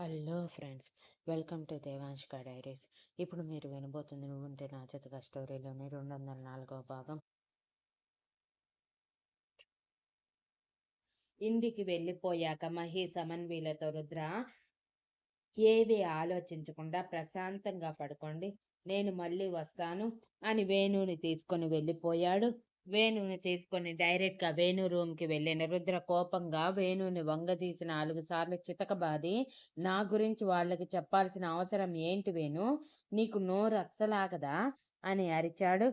Hello friends, welcome to Devanshka diaries. ఇప్పుడు మీరు వినబోతుంది నువ్వుంటే నా జతగా స్టోరీలోని 204వ భాగం. ఇంటికి వెళ్ళిపోయాక మహి సమన్వీలతో రుద్ర ఏవీ ఆలోచించకుండా ప్రశాంతంగా పడుకోండి, నేను మళ్ళీ వస్తాను అని వేణుని తీసుకొని వెళ్ళిపోయాడు. వేణుని తీసుకొని డైరెక్ట్గా వేణు రూమ్కి వెళ్ళిన రుద్ర కోపంగా వేణుని వంగదీసి 4 సార్లు చితకబాది, నా గురించి వాళ్ళకి చెప్పాల్సిన అవసరం ఏంటి వేణు, నీకు నోరు అస్సలాగదా అని అరిచాడు.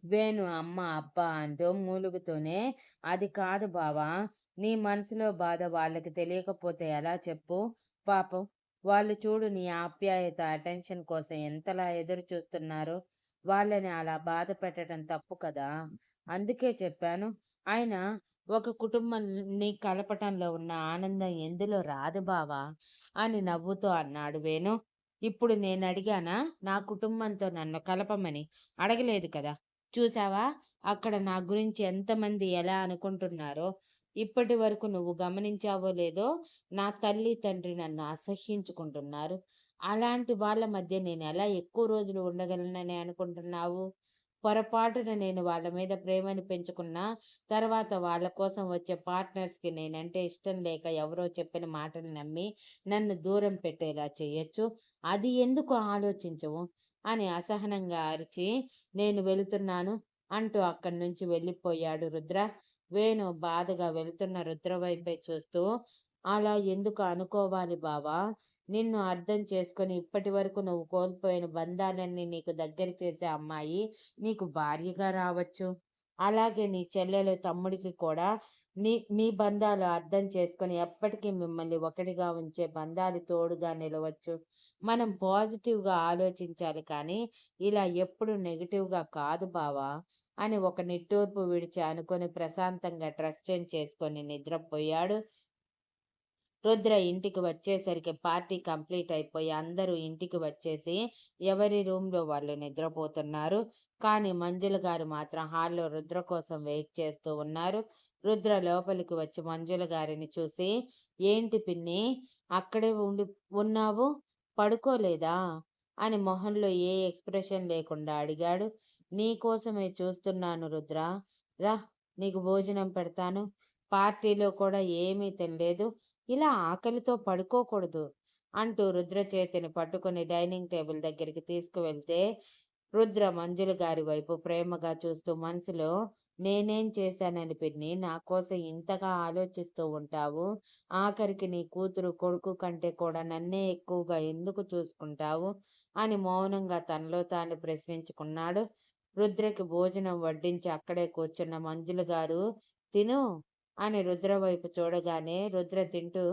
వేణు అమ్మ అబ్బా అంటూ మూలుగుతూనే, అది కాదు బావా, నీ మనసులో బాధ వాళ్ళకి తెలియకపోతే ఎలా చెప్పు, పాపం వాళ్ళు చూడు నీ ఆప్యాయత అటెన్షన్ కోసం ఎంతలా ఎదురు చూస్తున్నారు, వాళ్ళని అలా బాధ పెట్టడం తప్పు కదా, అందుకే చెప్పాను. ఆయన ఒక కుటుంబాన్ని కలపటంలో ఉన్న ఆనందం ఎందులో రాదు బావా అని నవ్వుతూ అన్నాడు వేణు. ఇప్పుడు నేను అడిగానా నా కుటుంబంతో నన్ను కలపమని? అడగలేదు కదా. చూసావా అక్కడ నా గురించి ఎంతమంది ఎలా అనుకుంటున్నారో. ఇప్పటి వరకు నువ్వు గమనించావో లేదో, నా తల్లి తండ్రి నన్ను అసహ్యించుకుంటున్నారు. అలాంటి వాళ్ళ మధ్య నేను ఎలా ఎక్కువ రోజులు ఉండగలనని అనుకుంటున్నావు? పొరపాటున నేను వాళ్ళ మీద ప్రేమని పెంచుకున్నా, తర్వాత వాళ్ళ కోసం వచ్చే పార్ట్నర్స్కి నేనంటే ఇష్టం లేక ఎవరో చెప్పిన మాటలు నమ్మి నన్ను దూరం పెట్టేలా చేయొచ్చు. అది ఎందుకు ఆలోచించవు అని అసహనంగా అరిచి, నేను వెళుతున్నాను అంటూ అక్కడి నుంచి వెళ్ళిపోయాడు రుద్ర. వేణు బాధగా వెళుతున్న రుద్ర వైపే చూస్తూ, అలా ఎందుకు అనుకోవాలి బావా, నిన్ను అర్థం చేసుకొని ఇప్పటి వరకు నువ్వు కోల్పోయిన బంధాలన్నీ నీకు దగ్గర చేసే అమ్మాయి నీకు భార్యగా రావచ్చు. అలాగే నీ చెల్లెలు తమ్ముడికి కూడా మీ బంధాలు అర్థం చేసుకొని ఎప్పటికీ మిమ్మల్ని ఒకటిగా ఉంచే బంధాలు తోడుగా నిలవచ్చు. మనం పాజిటివ్గా ఆలోచించాలి కానీ ఇలా ఎప్పుడు నెగిటివ్గా కాదు బావా అని ఒక నిట్టూర్పు విడిచి అనుకొని ప్రశాంతంగా డ్రెస్ చేంజ్ చేసుకొని నిద్రపోయాడు. రుద్ర ఇంటికి వచ్చేసరికి పార్టీ కంప్లీట్ అయిపోయి అందరూ ఇంటికి వచ్చేసి ఎవరి రూమ్లో వాళ్ళు నిద్రపోతున్నారు. కానీ మంజుల గారు మాత్రం హాల్లో రుద్ర కోసం వెయిట్ చేస్తూ ఉన్నారు. రుద్ర లోపలికి వచ్చి మంజుల గారిని చూసి, ఏంటి పిన్ని అక్కడే ఉన్నావు, పడుకోలేదా అని మొహంలో ఏ ఎక్స్ప్రెషన్ లేకుండా అడిగాడు. నీకోసమే చూస్తున్నాను రుద్ర, రా నీకు భోజనం పెడతాను. పార్టీలో కూడా ఏమీ తినలేదు, ఇలా ఆకలితో పడుకోకూడదు అంటూ రుద్ర చేతిని పట్టుకుని డైనింగ్ టేబుల్ దగ్గరికి తీసుకువెళ్తే, రుద్ర మంజుల గారి వైపు ప్రేమగా చూస్తూ మనసులో, నేనేం చేశానని పిన్ని నా కోసం ఇంతగా ఆలోచిస్తూ ఉంటావు, ఆఖరికి నీ కూతురు కొడుకు కంటే కూడా నన్నే ఎక్కువగా ఎందుకు చూసుకుంటావు అని మౌనంగా తనలో తాను ప్రశ్నించుకున్నాడు. రుద్రకి భోజనం వడ్డించి అక్కడే కూర్చున్న మంజుల గారు, తిను అని రుద్ర వైపు చూడగానే రుద్ర తింటూ,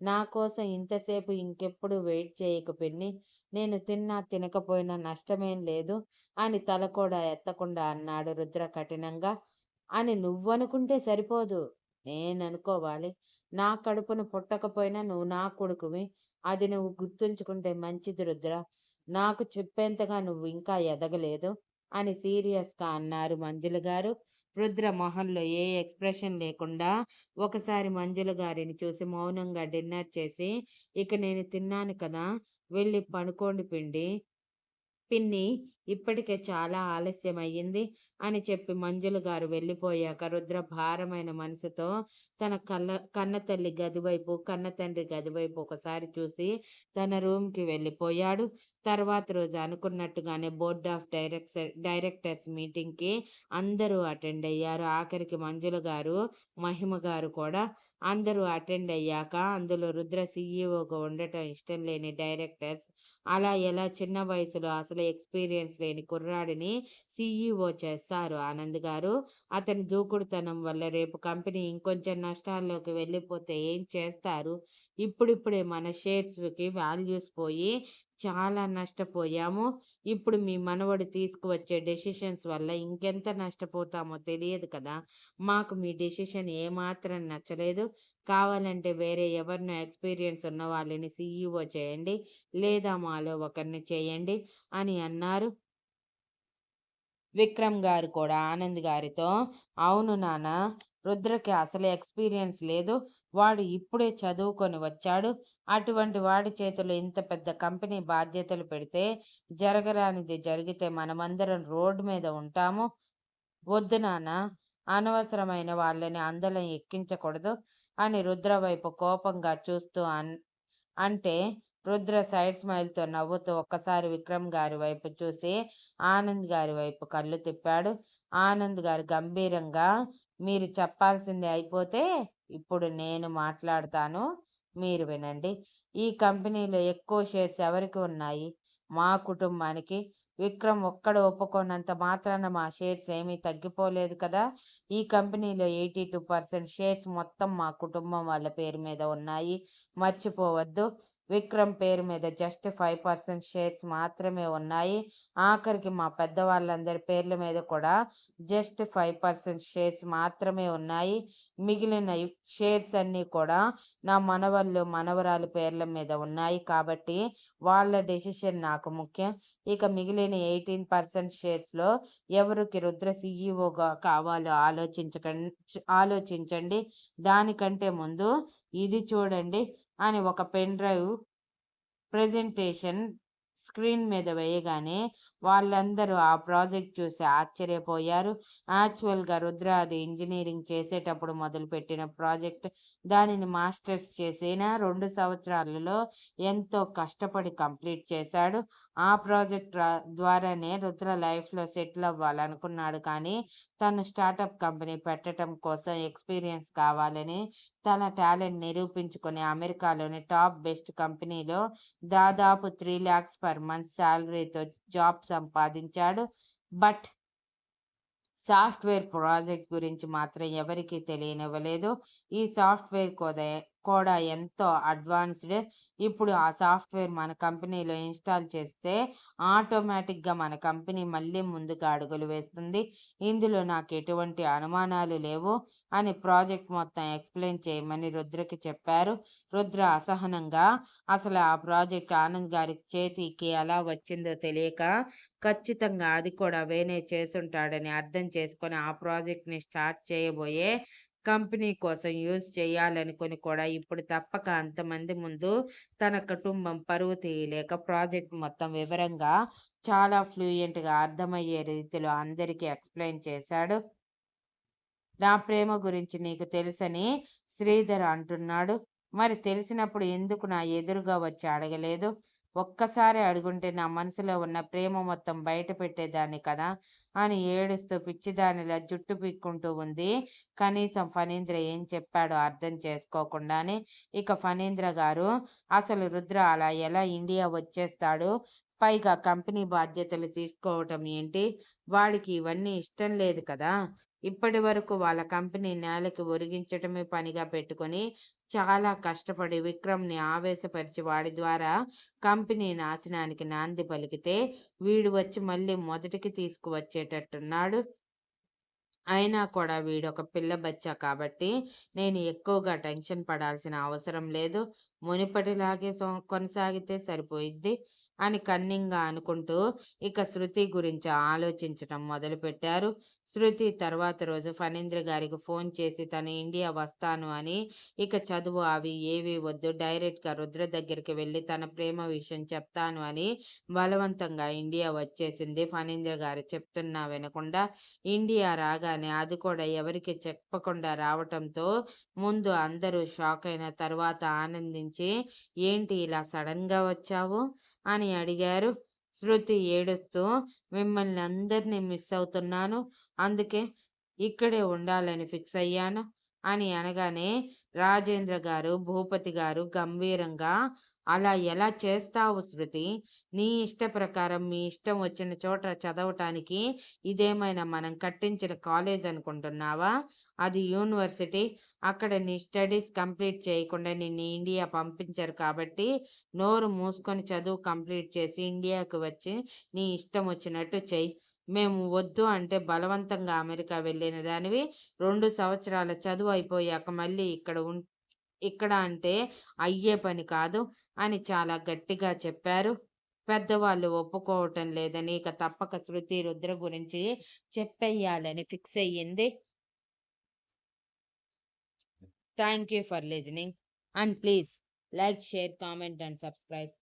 నా కోసం ఇంతసేపు ఇంకెప్పుడు వెయిట్ చేయకు పిన్ని, నేను తిన్నా తినకపోయినా నష్టమేం లేదు అని తల కూడా ఎత్తకుండా అన్నాడు రుద్ర కఠినంగా. అని నువ్వనుకుంటే సరిపోదు, నేననుకోవాలి. నా కడుపును పుట్టకపోయినా నువ్వు నా కొడుకువి, అది నువ్వు గుర్తుంచుకుంటే మంచిది రుద్ర. నాకు చెప్పేంతగా నువ్వు ఇంకా ఎదగలేదు అని సీరియస్గా అన్నారు మంజుల గారు. రుద్ర మొహంలో ఏ ఎక్స్ప్రెషన్ లేకుండా ఒకసారి మంజుల గారిని చూసి మౌనంగా డిన్నర్ చేసి, ఇక నేను తిన్నాను కదా, వెళ్ళి పడుకోండి పిన్ని, ఇప్పటికే చాలా ఆలస్యం అయ్యింది అని చెప్పి మంజుల గారు వెళ్ళిపోయాక రుద్ర భారమైన మనసుతో తన కన్నతల్లి గదివైపు కన్నతండ్రి గదివైపు ఒకసారి చూసి తన రూమ్కి వెళ్ళిపోయాడు. తర్వాత రోజు అనుకున్నట్టుగానే బోర్డ్ ఆఫ్ డైరెక్టర్స్ మీటింగ్కి అందరూ అటెండ్ అయ్యారు. ఆఖరికి మంజుల గారు, మహిమ గారు కూడా. అందరూ అటెండ్ అయ్యాక అందులో రుద్ర సీఈఓగా ఉండటం ఇష్టం లేని డైరెక్టర్స్, అలా ఎలా చిన్న వయసులో అసలు ఎక్స్పీరియన్స్ లేని కుర్రాడిని సీఈఓ చేస్తారు ఆనంద్ గారు, అతని దూకుడుతనం వల్ల రేపు కంపెనీ ఇంకొంచెం నష్టాల్లోకి వెళ్ళిపోతే ఏం చేస్తారు? ఇప్పుడిప్పుడే మన షేర్స్కి వాల్యూస్ పోయి చాలా నష్టపోయాము. ఇప్పుడు మీ మనవడు తీసుకువచ్చే డెసిషన్స్ వల్ల ఇంకెంత నష్టపోతామో తెలియదు కదా. మాకు మీ డెసిషన్ ఏమాత్రం నచ్చలేదు. కావాలంటే వేరే ఎవరినో ఎక్స్పీరియన్స్ ఉన్న వాళ్ళని సీఈఓ చేయండి, లేదా మాలో ఒకరిని చేయండి అని అన్నారు. విక్రమ్ గారు కూడా ఆనంద్ గారితో, అవును నాన్న, రుద్రకి అసలు ఎక్స్పీరియన్స్ లేదు, వాడు ఇప్పుడే చదువుకొని వచ్చాడు, అటువంటి వాడి చేతిలో ఇంత పెద్ద కంపెనీ బాధ్యతలు పెడితే, జరగరానిది జరిగితే మనమందరం రోడ్డు మీద ఉంటాము. వద్దు నాన్న, అనవసరమైన వాళ్ళని అందలం ఎక్కించకూడదు అని రుద్ర వైపు కోపంగా చూస్తూ అంటే రుద్ర సైడ్ స్మైల్‌తో నవ్వుతూ ఒక్కసారి విక్రమ్ గారి వైపు చూసి ఆనంద్ గారి వైపు కళ్ళు తిప్పాడు. ఆనంద్ గారు గంభీరంగా, "మీరు చెప్పాల్సింది అయిపోతే ఇప్పుడు నేను మాట్లాడతాను. మీరు వినండి. ఈ కంపెనీలో ఎక్కువ షేర్స్ ఎవరికి ఉన్నాయి? మా కుటుంబానికి. విక్రమ్ ఒక్కడు ఒప్పుకోనంత మాత్రాన మా షేర్స్ ఏమీ తగ్గిపోలేదు కదా! ఈ కంపెనీలో 82% షేర్స్ మొత్తం మా కుటుంబం వాళ్ళ పేరు మీద ఉన్నాయి. మర్చిపోవద్దు. విక్రమ్ పేరు మీద జస్ట్ 5% షేర్స్ మాత్రమే ఉన్నాయి. ఆఖరికి మా పెద్దవాళ్ళందరి పేర్ల మీద కూడా జస్ట్ 5% షేర్స్ మాత్రమే ఉన్నాయి. మిగిలిన షేర్స్ అన్నీ కూడా నా మనవళ్ళు, మనవరాల పేర్ల మీద ఉన్నాయి కాబట్టి వాళ్ళ డెసిషన్ నాకు ముఖ్యం. ఇక మిగిలిన 18% షేర్స్‌లో ఎవరికి రుద్ర సీఈఓగా కావాలో ఆలోచించండి. దానికంటే ముందు ఇది చూడండి అని ఒక పెన్ డ్రైవ్ ప్రెజెంటేషన్ స్క్రీన్ మీద వేయగానే వాళ్ళందరూ ఆ ప్రాజెక్ట్ చూసి ఆశ్చర్యపోయారు. యాక్చువల్‌గా రుద్ర అది ఇంజినీరింగ్ చేసేటప్పుడు మొదలుపెట్టిన ప్రాజెక్ట్. దానిని మాస్టర్స్ చేసిన 2 సంవత్సరాలలో ఎంతో కష్టపడి కంప్లీట్ చేశాడు. ఆ ప్రాజెక్ట్ ద్వారానే రుద్ర లైఫ్‌లో సెటిల్ అవ్వాలనుకున్నాడు. కానీ తను స్టార్టప్ కంపెనీ పెట్టటం కోసం ఎక్స్‌పీరియన్స్ కావాలని తన టాలెంట్ నిరూపించుకొని అమెరికాలోని టాప్ బెస్ట్ కంపెనీలో దాదాపు 3,00,000 పర్ మంత్ సాలరీతో జాబ్ సంపాదించాడు. బట్ సాఫ్ట్‌వేర్ ప్రాజెక్ట్ గురించి మాత్రం ఎవరికీ తెలియనివ్వలేదు. ఈ సాఫ్ట్‌వేర్ కూడా ఎంతో అడ్వాన్స్‌డ్. ఇప్పుడు ఆ సాఫ్ట్‌వేర్ మన కంపెనీలో ఇన్‌స్టాల్ చేస్తే ఆటోమేటిక్‌గా మన కంపెనీ మళ్ళీ ముందుకు అడుగులు వేస్తుంది. ఇందులో నాకు ఎటువంటి అనుమానాలు లేవు అని ప్రాజెక్ట్ మొత్తం ఎక్స్‌ప్లెయిన్ చేయమని రుద్రకి చెప్పారు. రుద్ర అసహనంగా, అసలు ఆ ప్రాజెక్ట్ ఆనంద్ గారి చేతికి ఎలా వచ్చిందో తెలియక, ఖచ్చితంగా అది కూడా వేనే చేసుంటాడని అర్థం చేసుకొని ఆ ప్రాజెక్ట్‌ని స్టార్ట్ చేయబోయే కంపెనీ కోసం యూజ్ చేయాలనుకుని కూడా ఇప్పుడు తప్పక అంతమంది ముందు తన కుటుంబం పరువు తీయలేక ప్రాజెక్ట్ మొత్తం వివరంగా చాలా ఫ్లూయెంట్‌గా అర్థమయ్యే రీతిలో అందరికీ ఎక్స్‌ప్లెయిన్ చేశాడు. నా ప్రేమ గురించి నీకు తెలుసని శ్రీధర్ అంటున్నాడు. మరి తెలిసినప్పుడు ఎందుకు నా ఎదురుగా వచ్చి అడగలేదు? ఒక్కసారి అడుగుంటే నా మనసులో ఉన్న ప్రేమ మొత్తం బయట పెట్టేదాన్ని కదా! అని ఏడుస్తూ పిచ్చిదానిలా జుట్టు పీక్కుంటూ ఉంది. కనీసం ఫణీంద్ర ఏం చెప్పాడో అర్థం చేసుకోకుండానే. ఇక ఫణీంద్ర గారు, అసలు రుద్ర అలా ఎలా ఇండియా వచ్చేస్తాడు? పైగా కంపెనీ బాధ్యతలు తీసుకోవటం ఏంటి? వాడికి ఇవన్నీ ఇష్టం లేదు కదా! ఇప్పటివరకు వాళ్ళ కంపెనీ నేలకి ఒరిగించటమే పనిగా పెట్టుకొని చాలా కష్టపడి విక్రమ్‌ని ఆవేశపరిచి వాడి ద్వారా కంపెనీ నాశనానికి నాంది పలికితే వీడు వచ్చి మళ్ళీ మొదటికి తీసుకువచ్చేటట్టున్నాడు. అయినా కూడా వీడొక పిల్ల బచ్చా కాబట్టి నేను ఎక్కువగా టెన్షన్ పడాల్సిన అవసరం లేదు. మునుపటిలాగే కొనసాగితే సరిపోయిద్ది అని కన్నింగా అనుకుంటూ ఇక శృతి గురించి ఆలోచించటం మొదలుపెట్టారు. శృతి తర్వాత రోజు ఫణీంద్ర గారికి ఫోన్ చేసి తను ఇండియా వస్తాను అని, ఇక చదువు అవి ఏవీ వద్దు, డైరెక్ట్‌గా రుద్ర దగ్గరికి వెళ్లి తన ప్రేమ విషయం చెప్తాను అని బలవంతంగా ఇండియా వచ్చేసింది. ఫణీంద్ర గారు చెప్తున్నా వినకుండా. ఇండియా రాగానే అది కూడా ఎవరికీ చెప్పకుండా రావటంతో ముందు అందరూ షాకయిన తర్వాత ఆనందించి, "ఏంటి ఇలా సడన్‌గా వచ్చావు?" అని అడిగారు. శృతి ఏడుస్తూ, "మిమ్మల్ని అందరిని మిస్ అవుతున్నాను. అందుకే ఇక్కడే ఉండాలని ఫిక్స్ అయ్యాను" అని అనగానే రాజేంద్ర గారు, భూపతి గారు గంభీరంగా, "అలా ఎలా చేస్తావు శృతి? నీ ఇష్ట ప్రకారం మీ ఇష్టం వచ్చిన చోట చదవటానికి ఇదేమైనా మనం కట్టించిన కాలేజ్ అనుకుంటున్నావా? అది యూనివర్సిటీ. అక్కడ నీ స్టడీస్ కంప్లీట్ చేయకుండా నిన్ను ఇండియా పంపించరు కాబట్టి నోరు మూసుకొని చదువు కంప్లీట్ చేసి ఇండియాకి వచ్చి నీ ఇష్టం వచ్చినట్టు చెయ్యి. మేము వద్దు అంటే బలవంతంగా అమెరికా వెళ్ళిన దానివి. 2 సంవత్సరాల చదువు అయిపోయాక మళ్ళీ ఇక్కడ అంటే అయ్యే పని కాదు" అని చాలా గట్టిగా చెప్పారు. పెద్దవాళ్ళు ఒప్పుకోవటం లేదని ఇక తప్పక శృతి రుద్ర గురించి చెప్పెయ్యాలని ఫిక్స్ అయ్యింది. Thank you for listening and please like, share, comment and subscribe.